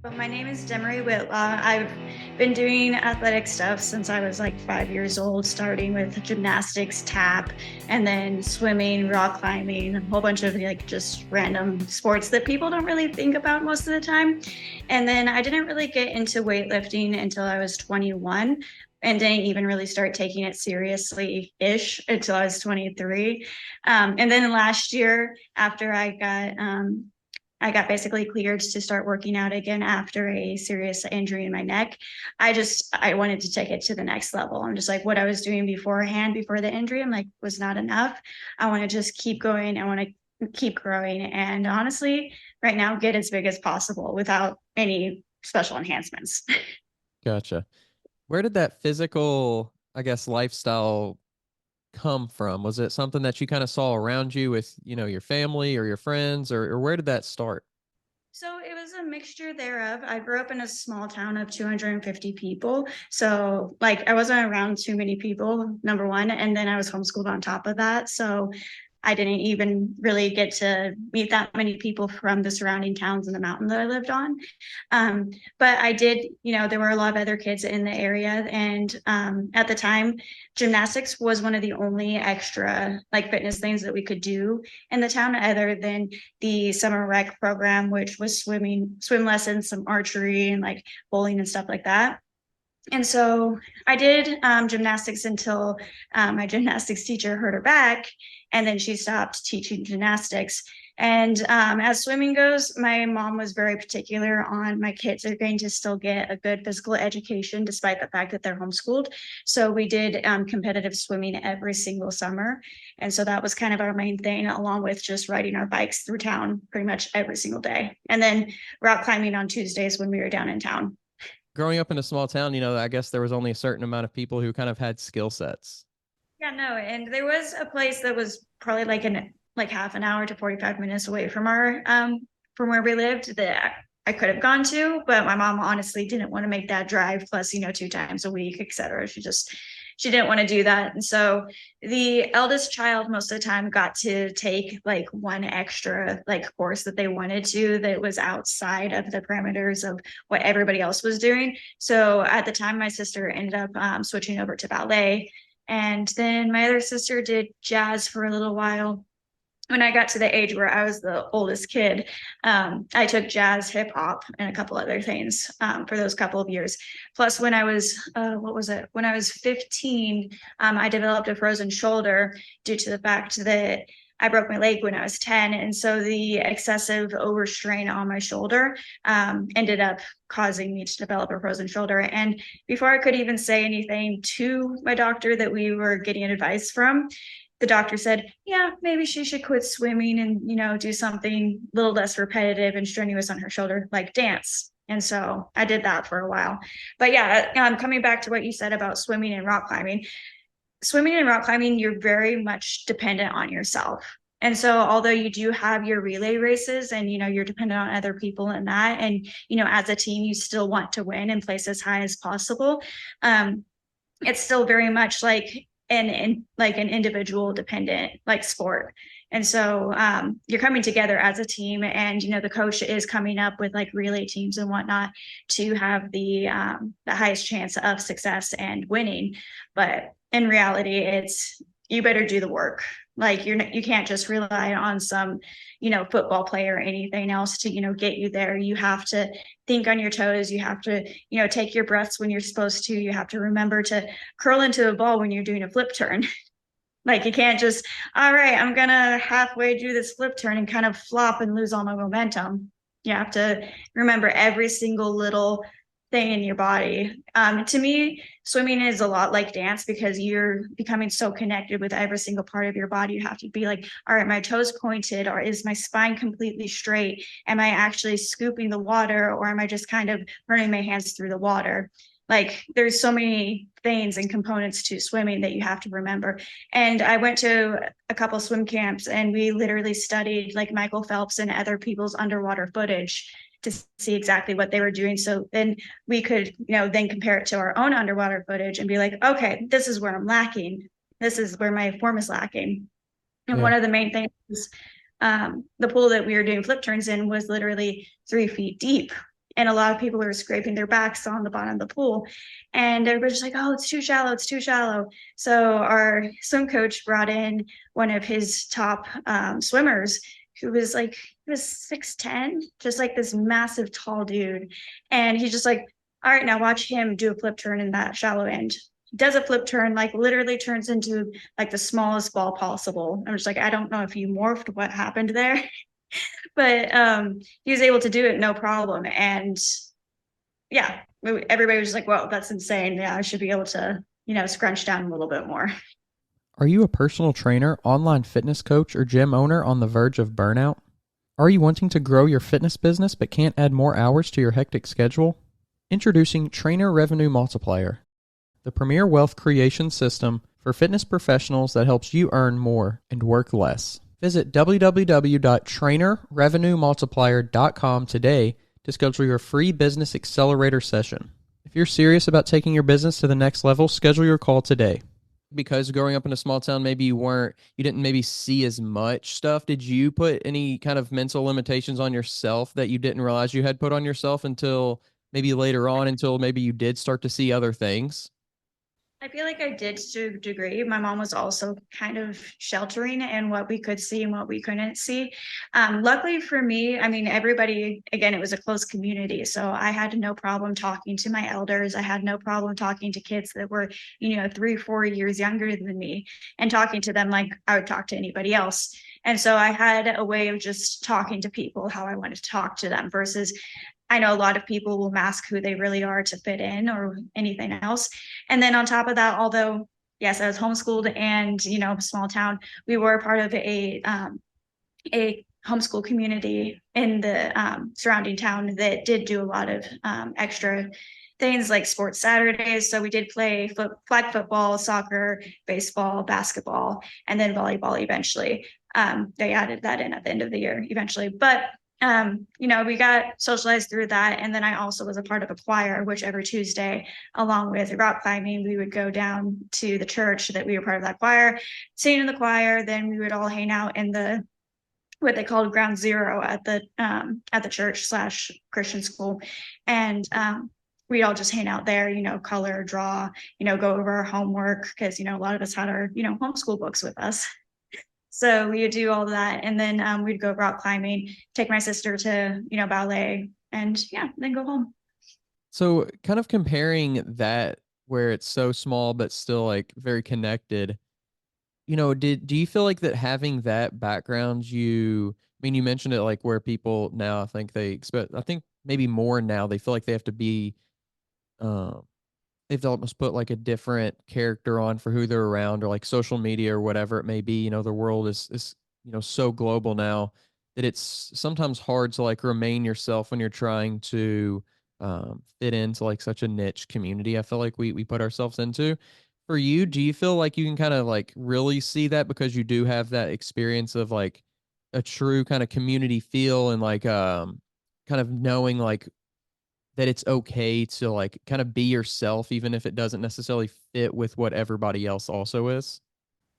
Well, my name is Demaree Witala. I've been doing athletic stuff since I was like 5 years old, starting with gymnastics, tap, and then swimming, rock climbing, a whole bunch of like just random sports that people don't really think about most of the time. And then I didn't really get into weightlifting until I was 21 and didn't even really start taking it seriously ish until I was 23. And then last year, after I got basically cleared to start working out again after a serious injury in my neck. I wanted to take it to the next level. I'm just like what I was doing beforehand, before the injury, I'm like, was not enough. I want to just keep going. I want to keep growing. And honestly, right now, get as big as possible without any special enhancements. Gotcha. Where did that physical, I guess, lifestyle come from? Was it something that you kind of saw around you with, your family or your friends, or where did that start? So it was a mixture thereof. I grew up in a small town of 250 people. So, like, I wasn't around too many people, number one. And then I was homeschooled on top of that. So, I didn't even really get to meet that many people from the surrounding towns and the mountain that I lived on. But I did, there were a lot of other kids in the area. And at the time, gymnastics was one of the only extra like fitness things that we could do in the town other than the summer rec program, which was swimming, swim lessons, some archery and like bowling and stuff like that. And so I did gymnastics until my gymnastics teacher hurt her back, and then she stopped teaching gymnastics. And as swimming goes, my mom was very particular on my kids are going to still get a good physical education despite the fact that they're homeschooled. So we did competitive swimming every single summer. And so that was kind of our main thing, along with just riding our bikes through town pretty much every single day. And then rock climbing on Tuesdays when we were down in town. Growing up in a small town, I guess there was only a certain amount of people who kind of had skill sets. Yeah, no, and there was a place that was probably like half an hour to 45 minutes away from our from where we lived that I could have gone to, but my mom honestly didn't want to make that drive plus, 2 times a week, etc. She didn't want to do that. And so the eldest child most of the time got to take like one extra like course that they wanted to that was outside of the parameters of what everybody else was doing. So at the time, my sister ended up switching over to ballet, and then my other sister did jazz for a little while. When I got to the age where I was the oldest kid, I took jazz, hip hop, and a couple other things for those couple of years. Plus, when I was, what was it? When I was 15, I developed a frozen shoulder due to the fact that I broke my leg when I was 10. And so the excessive overstrain on my shoulder ended up causing me to develop a frozen shoulder. And before I could even say anything to my doctor that we were getting advice from, the doctor said, yeah, maybe she should quit swimming and, do something a little less repetitive and strenuous on her shoulder, like dance. And so I did that for a while. But yeah, coming back to what you said about swimming and rock climbing, you're very much dependent on yourself. And so, although you do have your relay races and, you're dependent on other people in that, and, as a team, you still want to win and place as high as possible. It's still very much like an individual dependent like sport. And so you're coming together as a team, and the coach is coming up with like relay teams and whatnot to have the highest chance of success and winning. But in reality, it's you better do the work. Like you can't just rely on some football player or anything else to get you there. You have to think on your toes. You have to take your breaths when you're supposed to. You have to remember to curl into a ball when you're doing a flip turn. Like you can't just, all right, I'm gonna halfway do this flip turn and kind of flop and lose all my momentum. You have to remember every single little thing in your body. To me, swimming is a lot like dance because you're becoming so connected with every single part of your body. You have to be like, all right, my toes pointed, or is my spine completely straight? Am I actually scooping the water, or am I just kind of running my hands through the water? Like there's so many things and components to swimming that you have to remember. And I went to a couple swim camps, and we literally studied like Michael Phelps and other people's underwater footage to see exactly what they were doing. So then we could, then compare it to our own underwater footage and be like, okay, this is where I'm lacking. This is where my form is lacking. And Yeah. one of the main things, the pool that we were doing flip turns in was literally 3 feet deep. And a lot of people were scraping their backs on the bottom of the pool. And everybody's like, oh, it's too shallow. It's too shallow. So our swim coach brought in one of his top swimmers who was like, he was 6'10", just like this massive tall dude. And he's just like, all right, now watch him do a flip turn in that shallow end. Does a flip turn, like literally turns into like the smallest ball possible. I'm just like, I don't know if you morphed, what happened there. But he was able to do it no problem. And yeah, everybody was like, whoa, that's insane. Yeah, I should be able to, scrunch down a little bit more. Are you a personal trainer, online fitness coach, or gym owner on the verge of burnout? Are you wanting to grow your fitness business but can't add more hours to your hectic schedule? Introducing Trainer Revenue Multiplier, the premier wealth creation system for fitness professionals that helps you earn more and work less. Visit www.trainerrevenuemultiplier.com today to schedule your free business accelerator session. If you're serious about taking your business to the next level, schedule your call today. Because growing up in a small town, maybe you didn't maybe see as much stuff. Did you put any kind of mental limitations on yourself that you didn't realize you had put on yourself until maybe later on, until maybe you did start to see other things? I feel like I did to a degree. My mom was also kind of sheltering in what we could see and what we couldn't see. Luckily for me, I mean, everybody, again, it was a close community. So I had no problem talking to my elders. I had no problem talking to kids that were, 3, 4 years younger than me and talking to them like I would talk to anybody else. And so I had a way of just talking to people how I wanted to talk to them versus I know a lot of people will mask who they really are to fit in or anything else. And then on top of that, although yes, I was homeschooled and small town, we were part of a homeschool community in the surrounding town that did do a lot of extra things like sports Saturdays. So we did play flag football, soccer, baseball, basketball, and then volleyball eventually. They added that in at the end of the year eventually. But we got socialized through that. And then I also was a part of a choir, which every Tuesday, along with rock climbing, we would go down to the church that we were part of that choir, sing in the choir. Then we would all hang out in the what they called ground zero at the church / Christian school. And we all just hang out there, color, draw, go over our homework because, a lot of us had our, homeschool books with us. So we would do all that. And then we'd go rock climbing, take my sister to, ballet and then go home. So kind of comparing that where it's so small but still like very connected, do you feel like that having that background, I mean, you mentioned it like where people now, I think they expect, I think maybe more now, they feel like they have to be, um, they have to almost put like a different character on for who they're around or like social media or whatever it may be. The world is, so global now that it's sometimes hard to like remain yourself when you're trying to fit into like such a niche community. I feel like we put ourselves into. For you, do you feel like you can kind of like really see that because you do have that experience of like a true kind of community feel and like kind of knowing like that it's okay to like kind of be yourself even if it doesn't necessarily fit with what everybody else also is?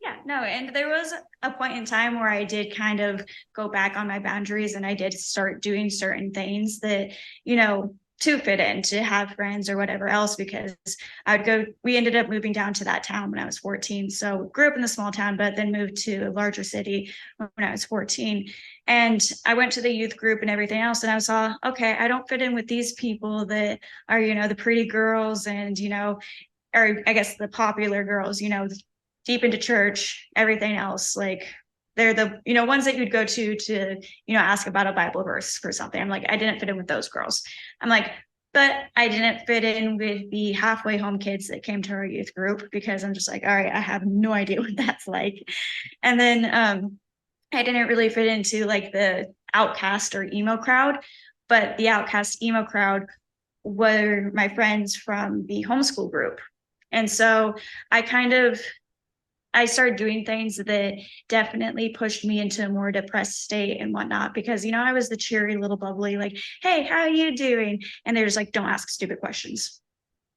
Yeah, no, and there was a point in time where I did kind of go back on my boundaries and I did start doing certain things that, to fit in, to have friends or whatever else, because we ended up moving down to that town when I was 14. So grew up in the small town, but then moved to a larger city when I was 14. And I went to the youth group and everything else. And I saw, okay, I don't fit in with these people that are, the pretty girls and, or I guess the popular girls, deep into church, everything else, like they're the, ones that you'd go to, ask about a Bible verse for something. I'm like, I didn't fit in with those girls. I'm like, but I didn't fit in with the halfway home kids that came to our youth group because I'm just like, all right, I have no idea what that's like. And then I didn't really fit into like the outcast or emo crowd, but the outcast emo crowd were my friends from the homeschool group. And so I started doing things that definitely pushed me into a more depressed state and whatnot, because, I was the cheery little bubbly, like, hey, how are you doing? And they're just like, don't ask stupid questions.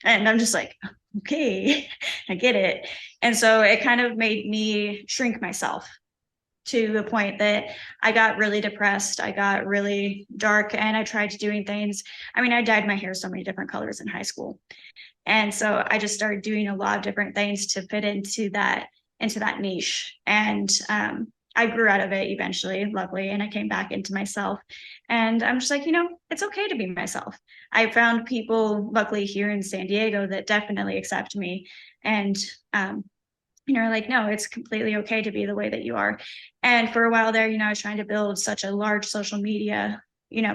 And I'm just like, okay, I get it. And so it kind of made me shrink myself. to the point that I got really depressed. I got really dark, and I tried doing things. I mean, I dyed my hair so many different colors in high school. And so I just started doing a lot of different things to fit into that niche. And I grew out of it eventually, luckily, and I came back into myself. And I'm just like, it's okay to be myself. I found people, luckily, here in San Diego that definitely accept me. And like, no, it's completely okay to be the way that you are. And for a while there, I was trying to build such a large social media,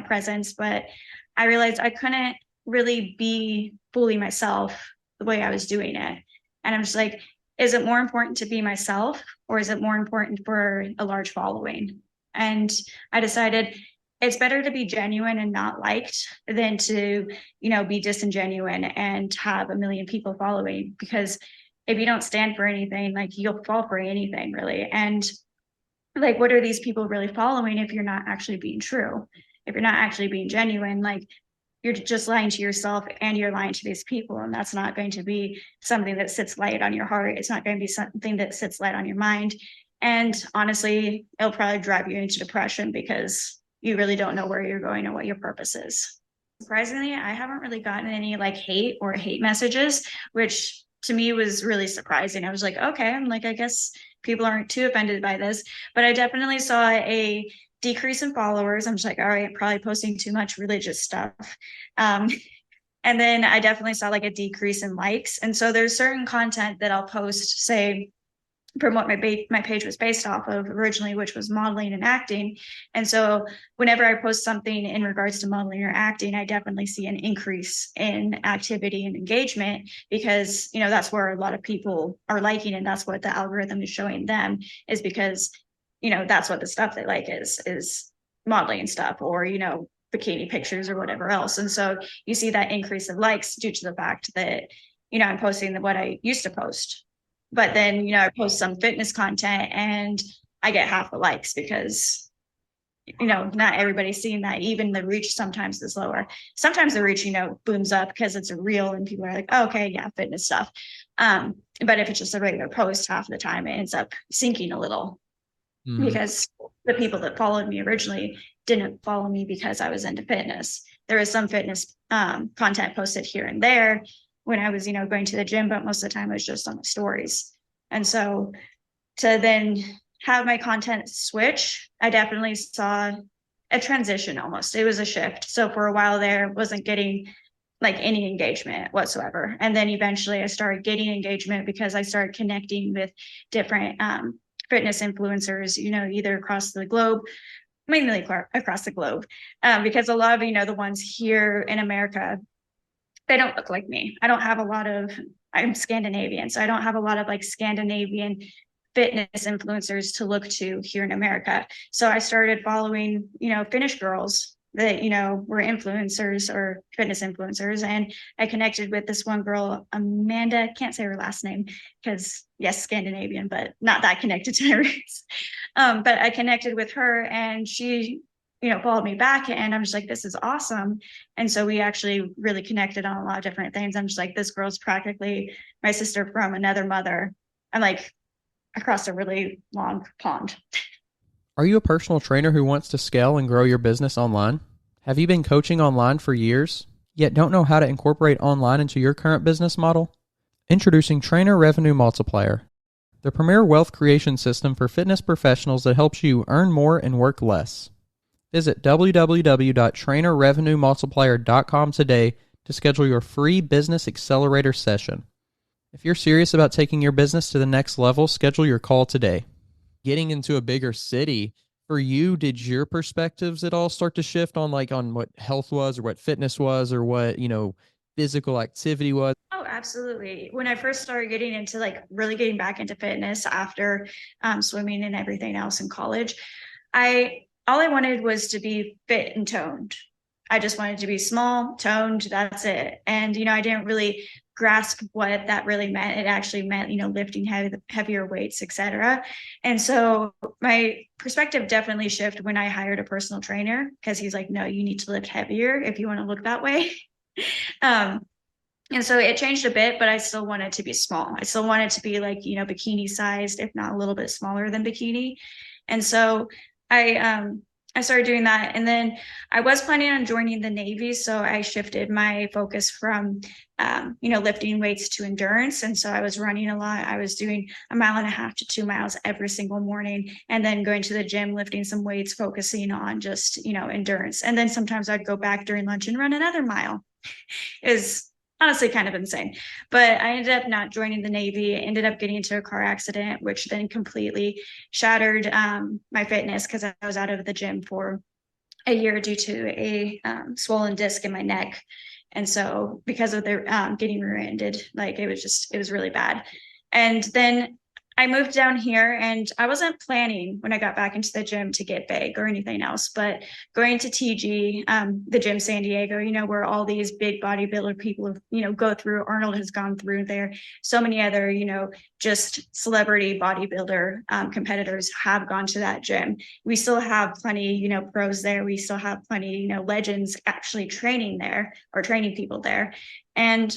presence, but I realized I couldn't really be fully myself the way I was doing it. And I'm just like, is it more important to be myself, or is it more important for a large following? And I decided it's better to be genuine and not liked than to, be disingenuine and have a million people following, because if you don't stand for anything, like, you'll fall for anything, really. And like, what are these people really following if you're not actually being true? If you're not actually being genuine, like, you're just lying to yourself and you're lying to these people. And that's not going to be something that sits light on your heart. It's not going to be something that sits light on your mind. And honestly, it'll probably drive you into depression, because you really don't know where you're going and what your purpose is. Surprisingly, I haven't really gotten any like hate or hate messages, which to me was really surprising. I was like, okay, I'm like, I guess people aren't too offended by this, but I definitely saw a decrease in followers. I'm just like, all right, I'm probably posting too much religious stuff. Um, and then I definitely saw like a decrease in likes. And so there's certain content that I'll post, say, from what my page was based off of originally, which was modeling and acting. And so whenever I post something in regards to modeling or acting, I definitely see an increase in activity and engagement, because, that's where a lot of people are liking, and that's what the algorithm is showing them, is because, that's what the stuff they like is modeling stuff, or, bikini pictures or whatever else. And so you see that increase of likes due to the fact that, I'm posting what I used to post. But then, I post some fitness content and I get half the likes, because, not everybody's seeing that. Even the reach sometimes is lower. Sometimes the reach, booms up because it's a reel and people are like, oh, okay, yeah, fitness stuff. But if it's just a regular post, half the time it ends up sinking a little, because the people that followed me originally didn't follow me because I was into fitness. There was some fitness content posted here and there when I was, going to the gym, but most of the time it was just on the stories. And so to then have my content switch, I definitely saw a transition almost. It was a shift. So for a while there, wasn't getting like any engagement whatsoever. And then eventually I started getting engagement because I started connecting with different fitness influencers, either across the globe, mainly across the globe, because a lot of, the ones here in America, they don't look like me. I'm Scandinavian, so I don't have a lot of like Scandinavian fitness influencers to look to here in America. So I started following, Finnish girls that, were influencers or fitness influencers. And I connected with this one girl, Amanda, can't say her last name because, yes, Scandinavian, but not that connected to my race. But I connected with her, and she, followed me back, and I'm just like, this is awesome. And so we actually really connected on a lot of different things. I'm just like, this girl's practically my sister from another mother. I'm like across a really long pond. Are you a personal trainer who wants to scale and grow your business online? Have you been coaching online for years, yet don't know how to incorporate online into your current business model? Introducing Trainer Revenue Multiplier, the premier wealth creation system for fitness professionals that helps you earn more and work less. Visit www.trainerrevenuemultiplier.com today to schedule your free business accelerator session. If you're serious about taking your business to the next level, schedule your call today. Getting into a bigger city, for you, did your perspectives at all start to shift on what health was, or what fitness was, or what, physical activity was? Oh, absolutely. When I first started getting into like really getting back into fitness after swimming and everything else in college, all I wanted was to be fit and toned. I just wanted to be small, toned, that's it. And, I didn't really grasp what that really meant. It actually meant, lifting heavier weights, etc. And so my perspective definitely shifted when I hired a personal trainer, because he's like, no, you need to lift heavier if you want to look that way. And so it changed a bit, but I still wanted to be small. I still wanted to be like, bikini sized, if not a little bit smaller than bikini. And so I started doing that. And then I was planning on joining the Navy. So I shifted my focus from, lifting weights to endurance. And so I was running a lot. I was doing 1.5 to 2 miles every single morning, and then going to the gym, lifting some weights, focusing on just, endurance. And then sometimes I'd go back during lunch and run another mile. Is honestly kind of insane. But I ended up not joining the Navy, ended up getting into a car accident, which then completely shattered my fitness because I was out of the gym for a year due to a swollen disc in my neck. And so because of the getting rear-ended, like it was really bad. And then I moved down here, and I wasn't planning when I got back into the gym to get big or anything else, but going to TG, the gym San Diego, where all these big bodybuilder people, go through. Arnold has gone through there. So many other, just celebrity bodybuilder competitors have gone to that gym. We still have plenty, pros there. We still have plenty, legends actually training there or training people there. And,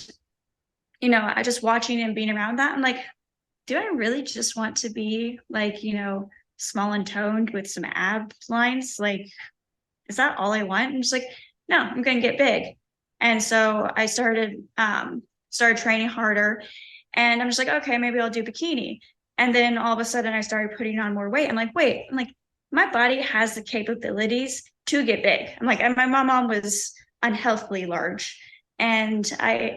I just watching and being around that, I'm like, do I really just want to be like, small and toned with some ab lines? Like, is that all I want? I'm just like, no, I'm going to get big. And so I started training harder, and I'm just like, okay, maybe I'll do bikini. And then all of a sudden I started putting on more weight. I'm like, my body has the capabilities to get big. I'm like, and my mom was unhealthily large. And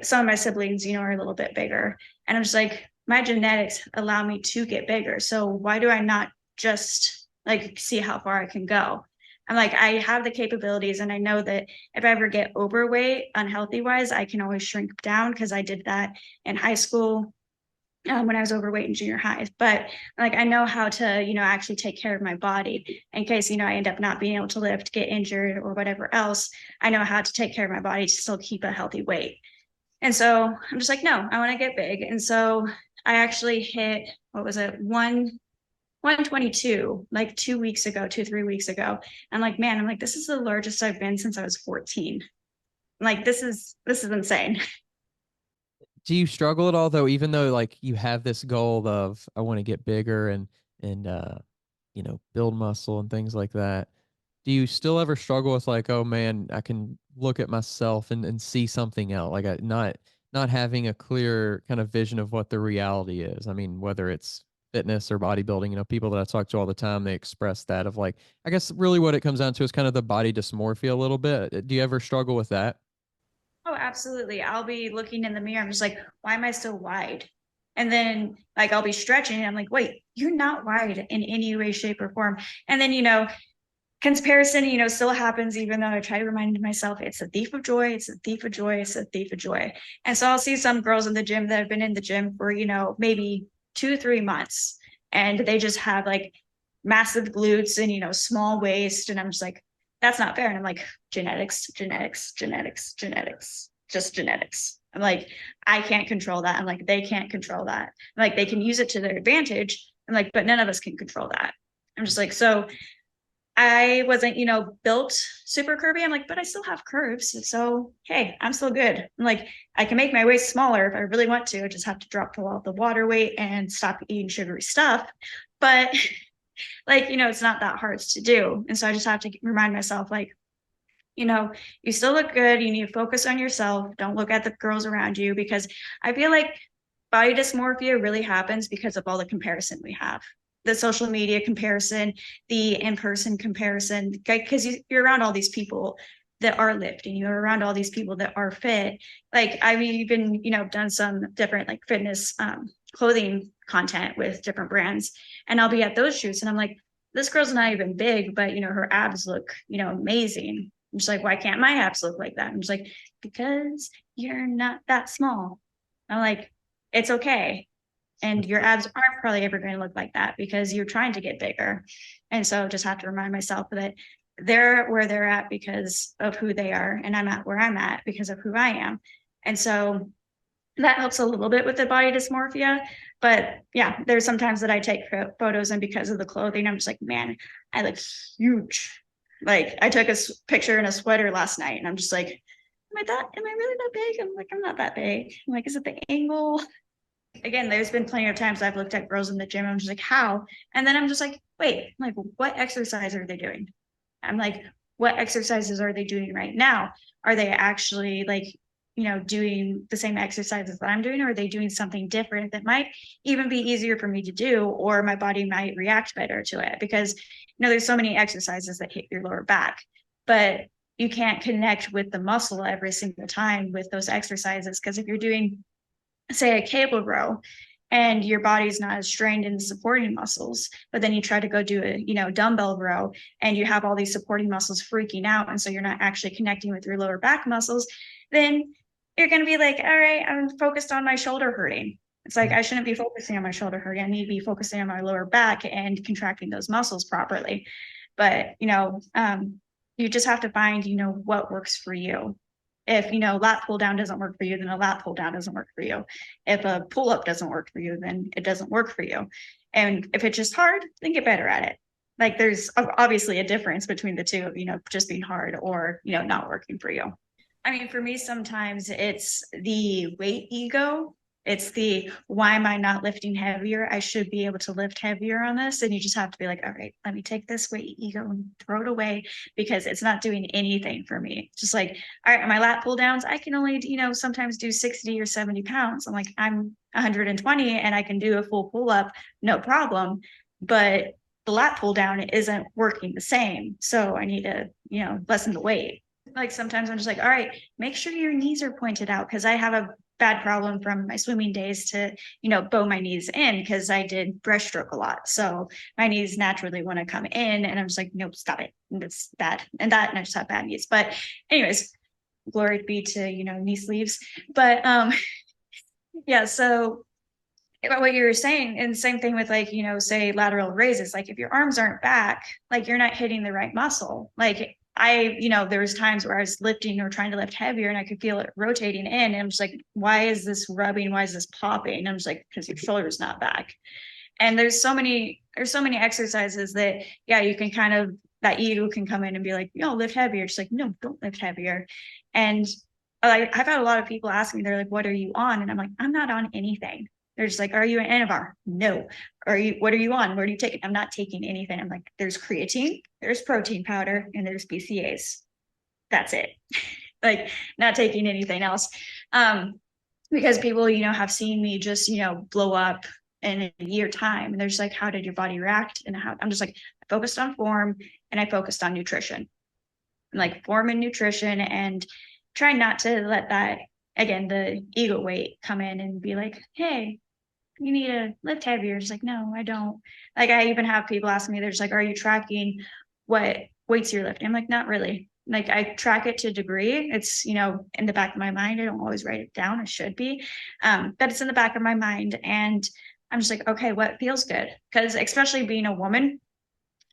some of my siblings, are a little bit bigger. And I'm just like, my genetics allow me to get bigger. So why do I not just like see how far I can go? I'm like, I have the capabilities, and I know that if I ever get overweight, unhealthy wise, I can always shrink down, because I did that in high school when I was overweight in junior high. But like, I know how to, actually take care of my body in case, I end up not being able to lift, get injured, or whatever else. I know how to take care of my body to still keep a healthy weight. And so I'm just like, no, I want to get big. And so I actually hit, what was it, 122 like 2 weeks ago, 3 weeks ago. I'm like, man, this is the largest I've been since I was 14. Like, this is insane. Do you struggle at all though, even though like you have this goal of I want to get bigger and build muscle and things like that? Do you still ever struggle with like, oh man, I can look at myself and see something else, like not having a clear kind of vision of what the reality is? I mean, whether it's fitness or bodybuilding, people that I talk to all the time, they express that of like, I guess really what it comes down to is kind of the body dysmorphia a little bit. Do you ever struggle with that? Oh, absolutely. I'll be looking in the mirror. I'm just like, why am I so wide? And then like I'll be stretching and I'm like, wait, you're not wide in any way, shape, or form. And then, comparison, still happens, even though I try to remind myself it's a thief of joy, it's a thief of joy, it's a thief of joy. And so I'll see some girls in the gym that have been in the gym for, maybe 2, 3 months, and they just have like massive glutes and, small waist. And I'm just like, that's not fair. And I'm like, genetics, genetics, genetics, genetics, just genetics. I'm like, I can't control that. I'm like, they can't control that. I'm like, they can use it to their advantage. I'm like, but none of us can control that. I'm just like, so I wasn't, built super curvy. I'm like, but I still have curves. So, hey, I'm still good. I'm like, I can make my waist smaller if I really want to. I just have to drop all the water weight and stop eating sugary stuff. But like, it's not that hard to do. And so I just have to remind myself, like, you still look good. You need to focus on yourself. Don't look at the girls around you, because I feel like body dysmorphia really happens because of all the comparison we have, the social media comparison, the in-person comparison, because you're around all these people that are lifting, you're around all these people that are fit. Like I've even, done some different like fitness clothing content with different brands, and I'll be at those shoots and I'm like, this girl's not even big, but her abs look, amazing. I'm just like, why can't my abs look like that? I'm just like, because you're not that small. I'm like, it's okay. And your abs aren't probably ever going to look like that because you're trying to get bigger. And so just have to remind myself that they're where they're at because of who they are, and I'm at where I'm at because of who I am. And so that helps a little bit with the body dysmorphia. But yeah, there's sometimes that I take photos, and because of the clothing, I'm just like, man, I look huge. Like I took a picture in a sweater last night, and I'm just like, am I really that big? I'm like, I'm not that big. I'm like, is it the angle? Again, there's been plenty of times I've looked at girls in the gym. I'm just like, how? And then I'm just like, wait, like, what exercise are they doing? I'm like, what exercises are they doing right now? Are they actually like, doing the same exercises that I'm doing, or are they doing something different that might even be easier for me to do, or my body might react better to it? Because, there's so many exercises that hit your lower back, but you can't connect with the muscle every single time with those exercises. Because if you're doing, say, a cable row, and your body's not as strained in the supporting muscles, but then you try to go do a dumbbell row, and you have all these supporting muscles freaking out, and so you're not actually connecting with your lower back muscles, then you're going to be like, all right, I'm focused on my shoulder hurting. It's like, I shouldn't be focusing on my shoulder hurting. I need to be focusing on my lower back and contracting those muscles properly. But you just have to find what works for you. If lat pull down doesn't work for you, then a lat pull down doesn't work for you. If a pull up doesn't work for you, then it doesn't work for you. And if it's just hard, then get better at it. Like, there's obviously a difference between the two of just being hard or not working for you. I mean, for me, sometimes it's the weight ego. It's the, why am I not lifting heavier? I should be able to lift heavier on this. And you just have to be like, all right, let me take this weight ego and throw it away, because it's not doing anything for me. Just like, all right, my lat pull downs, I can only, sometimes do 60 or 70 pounds. I'm like, I'm 120 and I can do a full pull up, no problem. But the lat pull down isn't working the same. So I need to, lessen the weight. Like, sometimes I'm just like, all right, make sure your knees are pointed out, because I have a bad problem from my swimming days to, bow my knees in, because I did breaststroke a lot. So my knees naturally want to come in, and I'm just like, nope, stop it. It's bad. And I just have bad knees. But anyways, glory be to, knee sleeves. But yeah, so what you were saying, and same thing with, like, say lateral raises, like if your arms aren't back, like you're not hitting the right muscle. Like, there was times where I was lifting or trying to lift heavier, and I could feel it rotating in, and I'm just like, why is this rubbing? Why is this popping? And I'm just like, because your shoulder's not back. And there's so many exercises that, yeah, you can kind of, that ego can come in and be like, lift heavier. Just like, no, don't lift heavier. And I've had a lot of people ask me, they're like, what are you on? And I'm like, I'm not on anything. They're just like, are you an Anavar? No. What are you on? Where do you take it? I'm not taking anything. I'm like, there's creatine, there's protein powder, and there's BCAs. That's it. Like, not taking anything else. Because people, have seen me just, blow up in a year time. And they're just like, how did your body react? And how, I'm just like, I focused on form, and I focused on nutrition. And like, form and nutrition, and try not to let that, again, the ego weight come in and be like, hey, you need to lift heavier. It's like, no, I don't. Like, I even have people ask me, they're just like, are you tracking what weights you're lifting? I'm like, not really. Like, I track it to a degree. It's, in the back of my mind. I don't always write it down. It should be. But it's in the back of my mind. And I'm just like, okay, what feels good? Because especially being a woman,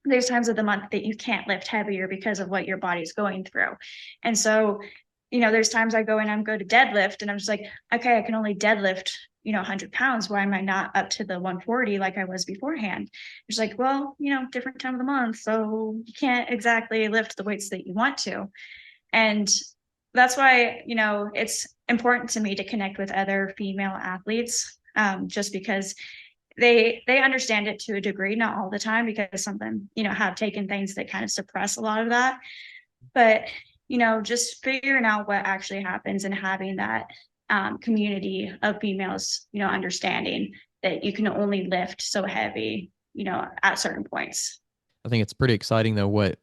there's times of the month that you can't lift heavier because of what your body's going through. And so, there's times I go in, I'm go to deadlift, and I'm just like, okay, I can only deadlift, 100 pounds. Why am I not up to the 140 like I was beforehand? It's like, well, different time of the month. So you can't exactly lift the weights that you want to. And that's why, it's important to me to connect with other female athletes, just because they understand it to a degree, not all the time, because some of them, have taken things that kind of suppress a lot of that. But, just figuring out what actually happens, and having that community of females, understanding that you can only lift so heavy, at certain points. I think it's pretty exciting though what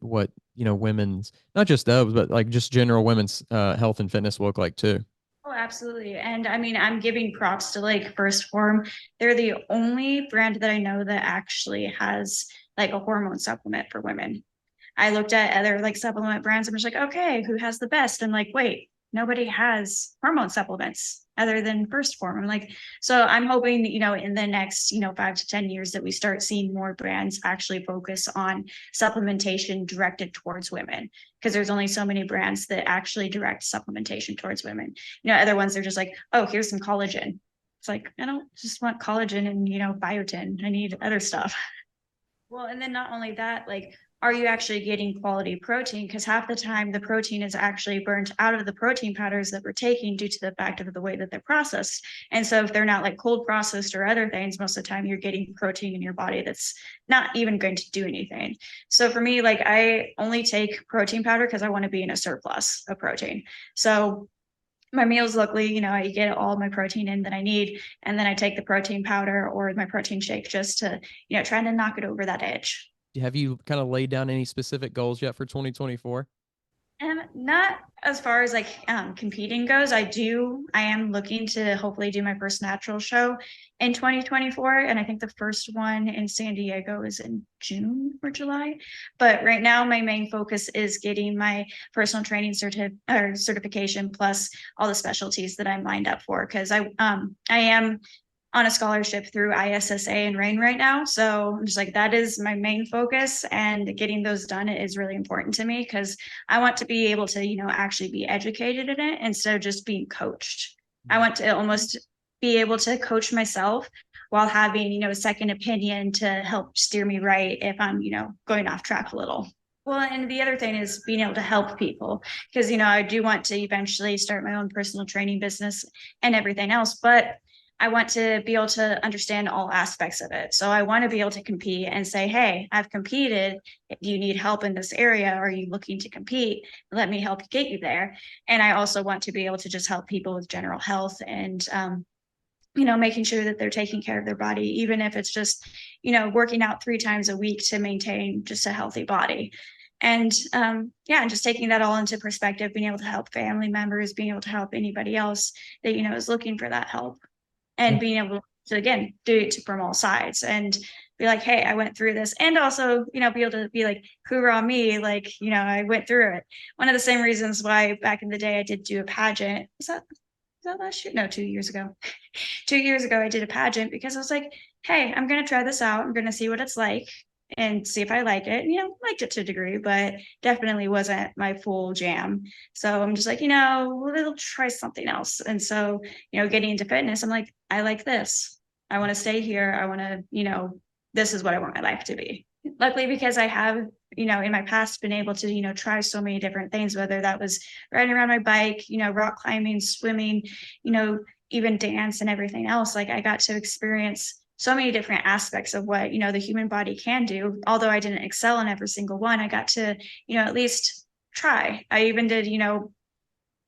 women's, not just those, but like just general women's health and fitness look like too. Oh, absolutely. And I mean, I'm giving props to like First Form. They're the only brand that I know that actually has like a hormone supplement for women. I looked at other like supplement brands. I'm just like, okay, who has the best? I'm like, wait, nobody has hormone supplements other than First Form. I'm like, so I'm hoping, in the next, 5 to 10 years, that we start seeing more brands actually focus on supplementation directed towards women, because there's only so many brands that actually direct supplementation towards women. Other ones, they're just like, oh, here's some collagen. It's like, I don't just want collagen and, biotin. I need other stuff. Well, and then not only that, like, are you actually getting quality protein? Because half the time the protein is actually burnt out of the protein powders that we're taking due to the fact of the way that they're processed. And so if they're not like cold processed or other things, most of the time you're getting protein in your body that's not even going to do anything. So for me, like I only take protein powder because I want to be in a surplus of protein. So my meals, luckily, I get all my protein in that I need. And then I take the protein powder or my protein shake just to, try to knock it over that edge. Have you kind of laid down any specific goals yet for 2024? Not as far as like competing goes. I am looking to hopefully do my first natural show in 2024. And I think the first one in San Diego is in June or July. But right now, my main focus is getting my personal training certification plus all the specialties that I'm lined up for. Because I am on a scholarship through ISSA and RAIN right now. So I'm just like, that is my main focus, and getting those done is really important to me because I want to be able to, actually be educated in it instead of just being coached. I want to almost be able to coach myself while having, a second opinion to help steer me right if I'm, going off track a little. Well, and the other thing is being able to help people because, I do want to eventually start my own personal training business and everything else, but I want to be able to understand all aspects of it. So I want to be able to compete and say, hey, I've competed. If you need help in this area, or are you looking to compete? Let me help get you there. And I also want to be able to just help people with general health and, making sure that they're taking care of their body, even if it's just, working out 3 times a week to maintain just a healthy body. And and just taking that all into perspective, being able to help family members, being able to help anybody else that, is looking for that help. And being able to, again, do it from all sides and be like, hey, I went through this. And also, be able to be like, hoorah me, like, I went through it. One of the same reasons why back in the day I did do a pageant. Was that last year? No, 2 years ago. 2 years ago, I did a pageant because I was like, hey, I'm going to try this out. I'm going to see what it's like and see if I like it. Liked it to a degree, but definitely wasn't my full jam. So I'm just like, we'll try something else. And so, getting into fitness, I'm like, I like this. I want to stay here. I want to, this is what I want my life to be. Luckily, because I have, in my past been able to, try so many different things, whether that was riding around my bike, rock climbing, swimming, even dance and everything else. Like I got to experience so many different aspects of what, the human body can do. Although I didn't excel in every single one, I got to, at least try. I even did,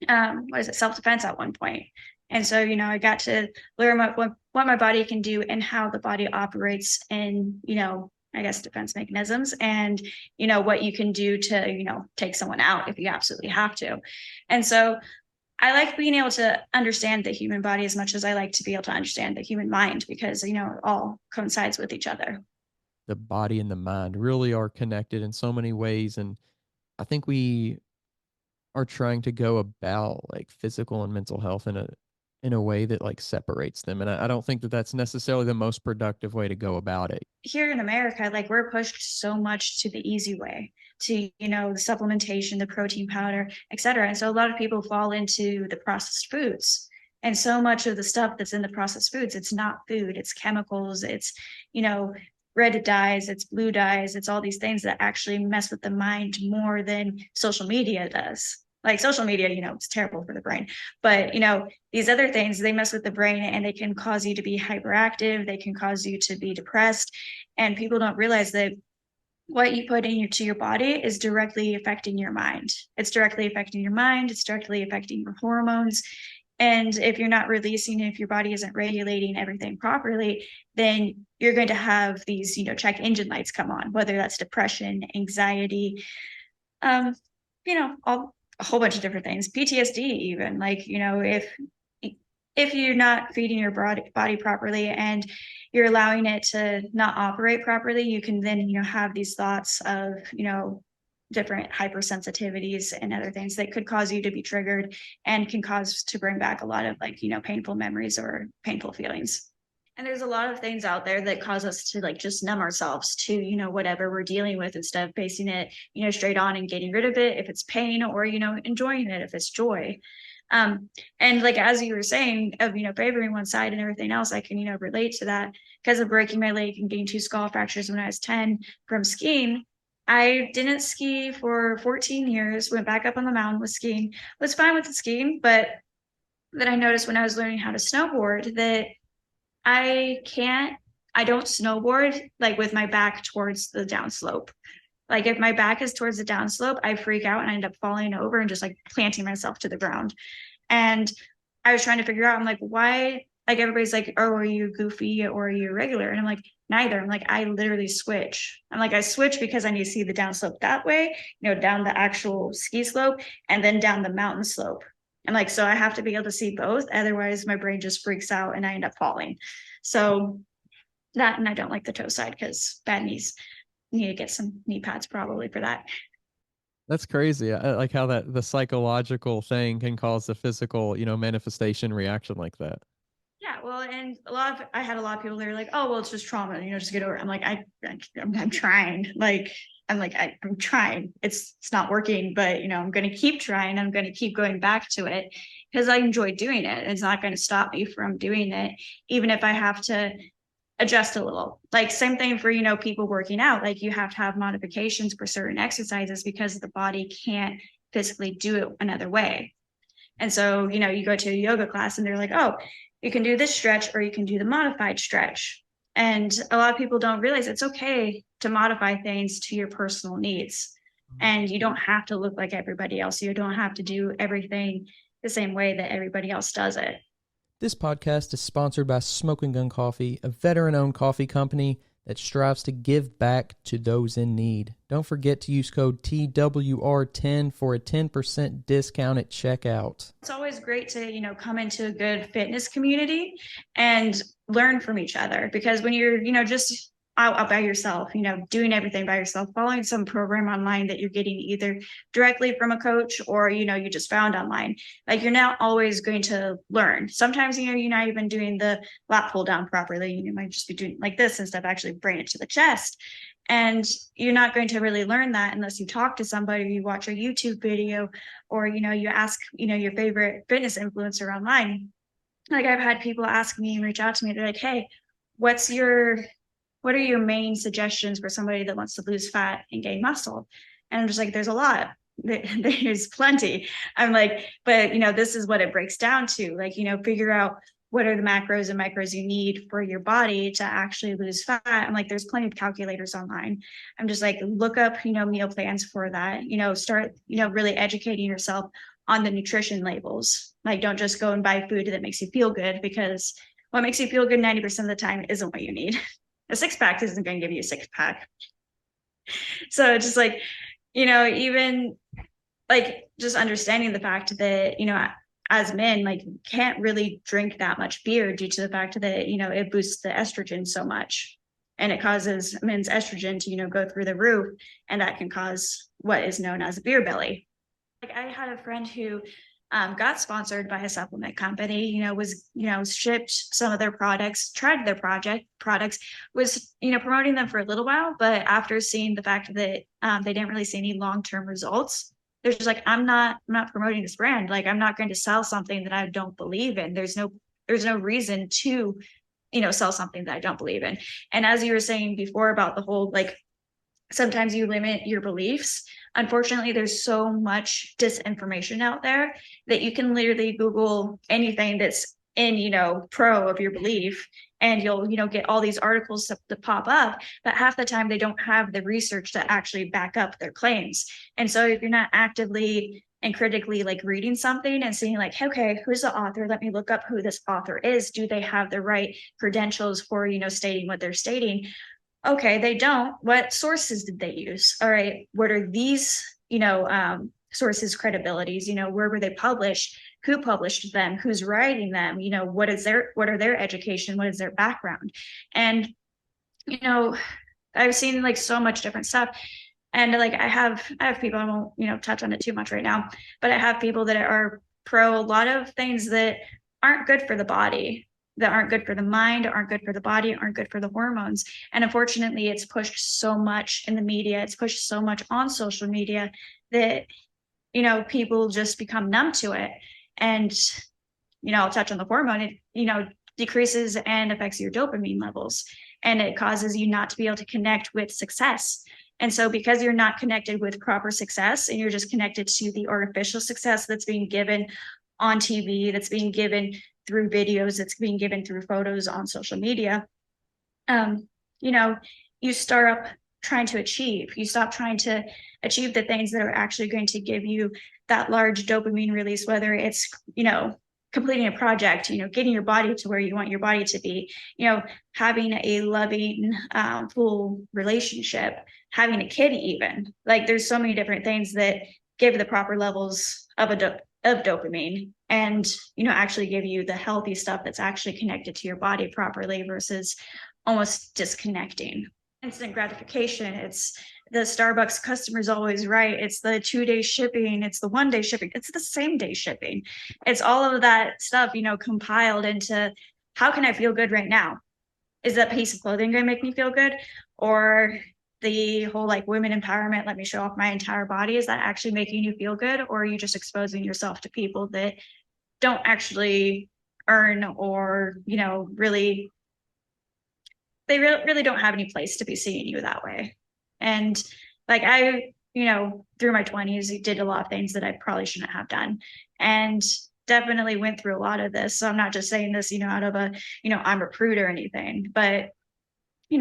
self-defense at one point. And so, I got to learn what my body can do and how the body operates in, I guess, defense mechanisms and, what you can do to, take someone out if you absolutely have to. And so I like being able to understand the human body as much as I like to be able to understand the human mind because, it all coincides with each other. The body and the mind really are connected in so many ways. And I think we are trying to go about like physical and mental health in a way that like separates them. And I don't think that that's necessarily the most productive way to go about it. Here in America, like we're pushed so much to the easy way, to, the supplementation, the protein powder, et cetera. And so a lot of people fall into the processed foods. And so much of the stuff that's in the processed foods, it's not food, it's chemicals, it's, red dyes, it's blue dyes, it's all these things that actually mess with the mind more than social media does. Like social media, it's terrible for the brain, but these other things, they mess with the brain and they can cause you to be hyperactive. They can cause you to be depressed. And people don't realize that what you put into your body is directly affecting your mind. It's directly affecting your mind. It's directly affecting your hormones. And if you're not releasing, if your body isn't regulating everything properly, then you're going to have these, check engine lights come on, whether that's depression, anxiety, all a whole bunch of different things, PTSD even, like, if you're not feeding your body properly and you're allowing it to not operate properly, you can then, have these thoughts of, different hypersensitivities and other things that could cause you to be triggered and can cause to bring back a lot of like, painful memories or painful feelings. And there's a lot of things out there that cause us to like just numb ourselves to, whatever we're dealing with instead of facing it, straight on and getting rid of it if it's pain or, enjoying it if it's joy. And like, as you were saying of, favoring one side and everything else, I can, relate to that because of breaking my leg and getting 2 skull fractures when I was 10 from skiing. I didn't ski for 14 years, went back up on the mountain with skiing, was fine with the skiing, but then I noticed when I was learning how to snowboard that I can't, I don't snowboard like with my back towards the downslope. Like if my back is towards the downslope, I freak out and I end up falling over and just like planting myself to the ground. And I was trying to figure out, I'm like, why? Like everybody's like, oh, are you goofy or are you regular? And I'm like, neither. I'm like, I literally switch. I'm like, I switch because I need to see the downslope that way, down the actual ski slope and then down the mountain slope. And like, so I have to be able to see both. Otherwise, my brain just freaks out and I end up falling. So that, and I don't like the toe side because bad knees. Need to get some knee pads probably for that. That's crazy. I like how that the psychological thing can cause the physical, manifestation reaction like that. Yeah, well, and I had a lot of people that are like, oh, well, it's just trauma, just get over it. I'm like, I'm trying. I'm trying. It's not working, but I'm going to keep trying. I'm going to keep going back to it because I enjoy doing it. It's not going to stop me from doing it, even if I have to adjust a little. Like same thing for, people working out. Like you have to have modifications for certain exercises because the body can't physically do it another way. And so, you go to a yoga class and they're like, oh, you can do this stretch or you can do the modified stretch. And a lot of people don't realize it's okay to modify things to your personal needs. And you don't have to look like everybody else. You don't have to do everything the same way that everybody else does it. This podcast is sponsored by Smoking Gun Coffee, a veteran-owned coffee company that strives to give back to those in need. Don't forget to use code TWR10 for a 10% discount at checkout. It's always great to, come into a good fitness community and learn from each other because when you're, just out by yourself, doing everything by yourself, following some program online that you're getting either directly from a coach or, you just found online, like you're not always going to learn. Sometimes, you're not even doing the lat pull down properly. You might just be doing like this instead of actually bringing it to the chest. And you're not going to really learn that unless you talk to somebody, you watch a YouTube video, or, you ask, your favorite fitness influencer online. Like I've had people ask me and reach out to me. They're like, hey, what are your main suggestions for somebody that wants to lose fat and gain muscle? And I'm just like, there's a lot. There's plenty. I'm like, but this is what it breaks down to. Like, figure out what are the macros and micros you need for your body to actually lose fat. I'm like, there's plenty of calculators online. I'm just like, look up, meal plans for that, start, really educating yourself on the nutrition labels. Like, don't just go and buy food that makes you feel good because what makes you feel good 90% of the time isn't what you need. A six pack isn't going to give you a six pack. So just like, even like just understanding the fact that, as men, like can't really drink that much beer due to the fact that, it boosts the estrogen so much and it causes men's estrogen to, go through the roof. And that can cause what is known as a beer belly. Like I had a friend who got sponsored by a supplement company, was, shipped some of their products, tried their products, was, promoting them for a little while. But after seeing the fact that they didn't really see any long-term results, they're just like, I'm not promoting this brand. Like, I'm not going to sell something that I don't believe in. There's no reason to, sell something that I don't believe in. And as you were saying before about the whole, like, sometimes you limit your beliefs. Unfortunately, there's so much disinformation out there that you can literally Google anything that's in, pro of your belief and you'll, get all these articles to pop up, but half the time they don't have the research to actually back up their claims. And so if you're not actively and critically like reading something and seeing like, okay, who's the author? Let me look up who this author is. Do they have the right credentials for, stating what they're stating? Okay, they don't. What sources did they use? All right, what are these, sources credibilities? Where were they published? Who published them? Who's writing them? What are their education? What is their background? And, I've seen like so much different stuff. And like I have people, I won't, touch on it too much right now, but I have people that are pro a lot of things that aren't good for the body, that aren't good for the mind, aren't good for the body, aren't good for the hormones. And unfortunately, it's pushed so much in the media, it's pushed so much on social media that, people just become numb to it. And, I'll touch on the hormone, it, decreases and affects your dopamine levels. And it causes you not to be able to connect with success. And so because you're not connected with proper success and you're just connected to the artificial success that's being given on TV, that's being given through videos, that's being given through photos on social media, you know, you start up trying to achieve. You stop trying to achieve the things that are actually going to give you that large dopamine release, whether it's, completing a project, getting your body to where you want your body to be, having a loving, full relationship, having a kid even. Like there's so many different things that give the proper levels of dopamine and, actually give you the healthy stuff that's actually connected to your body properly versus almost disconnecting. Instant gratification. It's the Starbucks customer's always right. It's the 2-day shipping. It's the 1-day shipping. It's the same day shipping. It's all of that stuff, compiled into how can I feel good right now? Is that piece of clothing going to make me feel good? Or the whole like women empowerment, let me show off my entire body. Is that actually making you feel good? Or are you just exposing yourself to people that don't actually earn or, really they really don't have any place to be seeing you that way. And like I, through my 20s, did a lot of things that I probably shouldn't have done. And definitely went through a lot of this. So I'm not just saying this, out of a, I'm a prude or anything, but,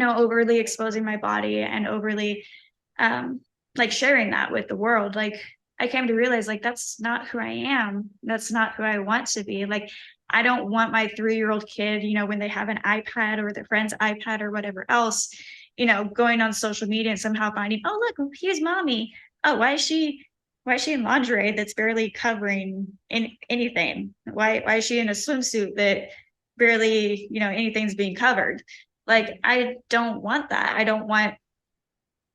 overly exposing my body and overly like sharing that with the world. Like I came to realize like that's not who I am. That's not who I want to be. Like I don't want my 3-year-old kid, when they have an iPad or their friend's iPad or whatever else, going on social media and somehow finding, oh, look, here's mommy. Oh, why is she in lingerie that's barely covering anything? Why is she in a swimsuit that barely, anything's being covered? Like, I don't want that. I don't want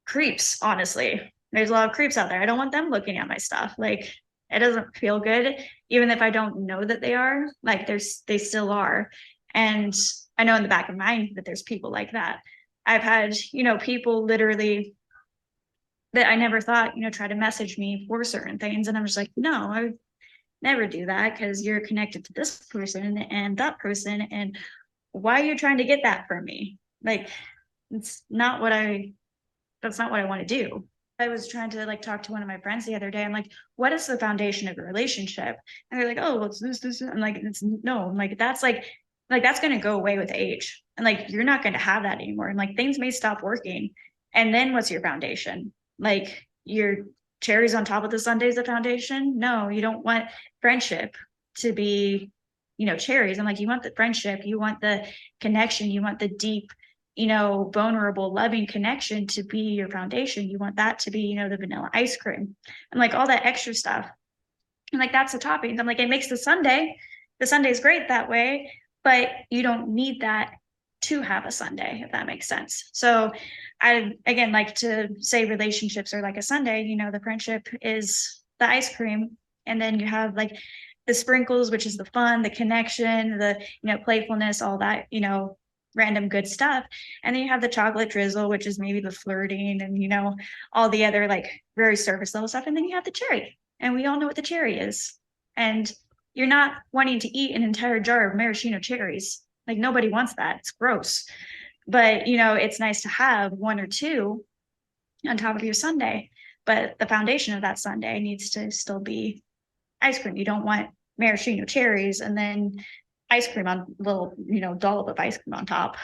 creeps, honestly. There's a lot of creeps out there. I don't want them looking at my stuff. Like, it doesn't feel good, even if I don't know that they are. Like, they still are. And I know in the back of my mind that there's people like that. I've had, people literally that I never thought, try to message me for certain things. And I'm just like, no, I would never do that because you're connected to this person and that person. And why are you trying to get that from me? Like, that's not what I want to do. I was trying to like talk to one of my friends the other day. I'm like, what is the foundation of a relationship? And they're like, oh, well, it's this. I'm like, no. I'm like, that's going to go away with age. And like, you're not going to have that anymore. And like, things may stop working. And then what's your foundation? Like your cherries on top of the sundae is the foundation? No, you don't want friendship to be, cherries. I'm like, you want the friendship, you want the connection, you want the deep, vulnerable, loving connection to be your foundation. You want that to be, the vanilla ice cream and like all that extra stuff. And like, that's the toppings. I'm like, it makes the sundae. The sundae is great that way, but you don't need that to have a sundae, if that makes sense. So I, again, like to say relationships are like a sundae, the friendship is the ice cream. And then you have like the sprinkles, which is the fun, the connection, the, playfulness, all that, random good stuff. And then you have the chocolate drizzle, which is maybe the flirting and, all the other like very surface level stuff. And then you have the cherry. And we all know what the cherry is. And you're not wanting to eat an entire jar of maraschino cherries. Like nobody wants that. It's gross. But, it's nice to have 1 or 2 on top of your sundae. But the foundation of that sundae needs to still be ice cream. You don't want maraschino cherries and then ice cream on little, dollop of ice cream on top.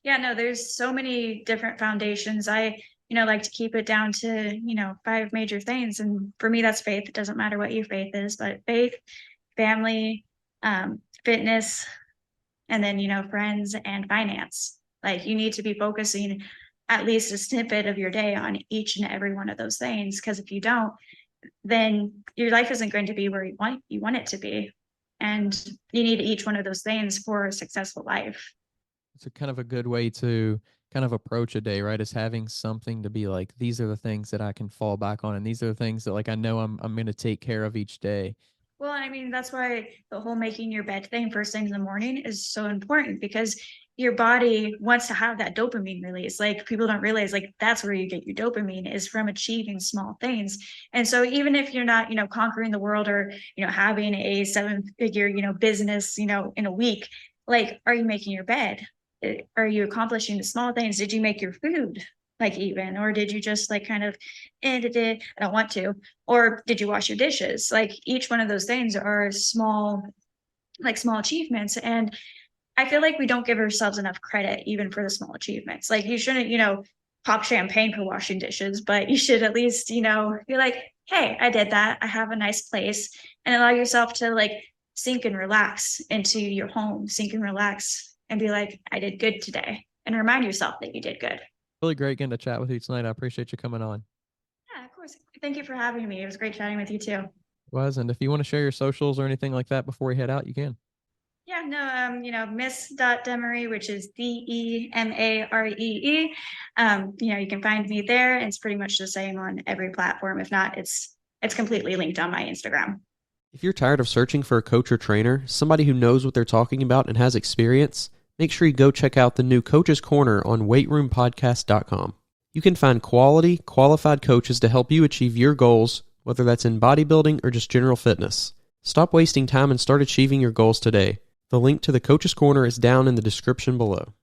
Yeah, no, there's so many different foundations. I, like to keep it down to, 5 major things. And for me, that's faith. It doesn't matter what your faith is, but faith, family, fitness, and then, friends and finance. Like you need to be focusing at least a snippet of your day on each and every one of those things. Because if you don't, then your life isn't going to be where you want it to be. And you need each one of those things for a successful life. It's a kind of a good way to kind of approach a day, right? Is having something to be like, these are the things that I can fall back on. And these are the things that like, I know I'm going to take care of each day. Well, I mean, that's why the whole making your bed thing first thing in the morning is so important because your body wants to have that dopamine release. Like people don't realize like that's where you get your dopamine is from achieving small things. And so even if you're not, conquering the world or, having a 7-figure, business, in a week, like, are you making your bed? Are you accomplishing the small things? Did you make your food? like even, or did you just like kind of ended it? I don't want to, or did you wash your dishes? Like each one of those things are small achievements. And I feel like we don't give ourselves enough credit even for the small achievements. Like you shouldn't, pop champagne for washing dishes, but you should at least, be like, hey, I did that. I have a nice place, and allow yourself to like sink and relax into your home, sink and relax and be like, I did good today. And remind yourself that you did good. Really great getting to chat with you tonight. I appreciate you coming on. Yeah, of course. Thank you for having me. It was great chatting with you too. And if you want to share your socials or anything like that before we head out, you can. Yeah, no, miss.demaree, which is DEMAREE. You can find me there. It's pretty much the same on every platform. If not, it's completely linked on my Instagram. If you're tired of searching for a coach or trainer, somebody who knows what they're talking about and has experience, make sure you go check out the new Coach's Corner on weightroompodcast.com. You can find quality, qualified coaches to help you achieve your goals, whether that's in bodybuilding or just general fitness. Stop wasting time and start achieving your goals today. The link to the Coach's Corner is down in the description below.